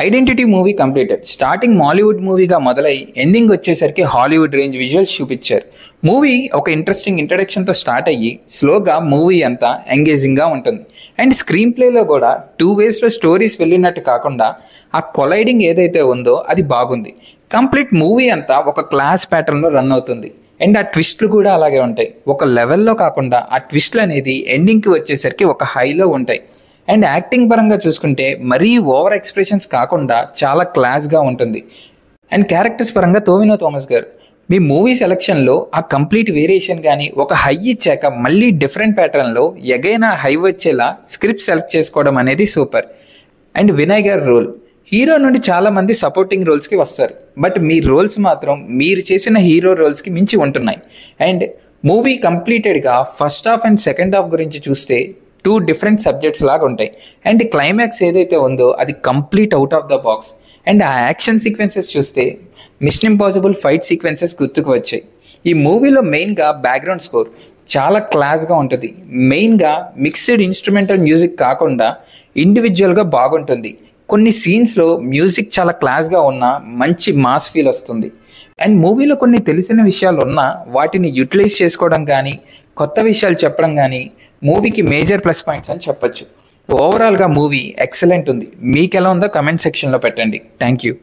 Identity movie completed. Starting Mollywood మూవీగా మొదలై ending వచ్చేసరికి హాలీవుడ్ రేంజ్ విజువల్స్ చూపించారు. మూవీ ఒక ఇంట్రెస్టింగ్ ఇంట్రడక్షన్తో స్టార్ట్ అయ్యి స్లోగా మూవీ అంతా ఎంగేజింగ్గా ఉంటుంది. అండ్ స్క్రీన్ ప్లేలో కూడా 2 వేస్లో స్టోరీస్ వెళ్ళినట్టు కాకుండా ఆ కొలైడింగ్ ఏదైతే ఉందో అది బాగుంది. కంప్లీట్ మూవీ అంతా ఒక క్లాస్ ప్యాటర్న్లో రన్ అవుతుంది. అండ్ ఆ ట్విస్ట్లు కూడా అలాగే ఉంటాయి. ఒక లెవెల్లో కాకుండా ఆ ట్విస్ట్లు అనేది ఎండింగ్కి వచ్చేసరికి ఒక హైలో ఉంటాయి. అండ్ యాక్టింగ్ పరంగా చూసుకుంటే మరీ ఓవర్ ఎక్స్ప్రెషన్స్ కాకుండా చాలా క్లాస్గా ఉంటుంది. అండ్ క్యారెక్టర్స్ పరంగా టోవినో థామస్ గారు మీ మూవీ సెలెక్షన్లో ఆ కంప్లీట్ వేరియేషన్ కానీ ఒక హై ఇచ్చాక మళ్ళీ డిఫరెంట్ ప్యాటర్న్లో ఎగైనా హై వచ్చేలా స్క్రిప్ట్ సెలెక్ట్ చేసుకోవడం అనేది సూపర్. అండ్ వినయ్ గారి రోల్ హీరో నుండి చాలామంది సపోర్టింగ్ రోల్స్కి వస్తారు, బట్ మీ రోల్స్ మాత్రం మీరు చేసిన హీరో రోల్స్కి మించి ఉంటున్నాయి. అండ్ మూవీ కంప్లీటెడ్గా first half and second half గురించి చూస్తే 2 డిఫరెంట్ సబ్జెక్ట్స్ లాగా ఉంటాయి. అండ్ క్లైమాక్స్ ఏదైతే ఉందో అది complete out of the box. And ఆ యాక్షన్ సీక్వెన్సెస్ చూస్తే మిషన్ ఇంపాసిబుల్ ఫైట్ సీక్వెన్సెస్ గుర్తుకు వచ్చాయి. ఈ మూవీలో మెయిన్గా బ్యాక్గ్రౌండ్ స్కోర్ చాలా క్లాస్గా ఉంటుంది. మెయిన్గా మిక్స్డ్ ఇన్స్ట్రుమెంటల్ మ్యూజిక్ కాకుండా ఇండివిజువల్గా బాగుంటుంది. కొన్ని సీన్స్లో మ్యూజిక్ చాలా క్లాస్గా ఉన్నా మంచి మాస్ ఫీల్ వస్తుంది. అండ్ మూవీలో కొన్ని తెలిసిన విషయాలు ఉన్నా వాటిని యూటిలైజ్ చేసుకోవడం కానీ కొత్త విషయాలు చెప్పడం కానీ మూవీకి మేజర్ ప్లస్ పాయింట్స్ అని చెప్పొచ్చు. ఓవరాల్గా మూవీ ఎక్సలెంట్ ఉంది. మీకు ఎలా ఉందో కమెంట్ సెక్షన్లో పెట్టండి. Thank you.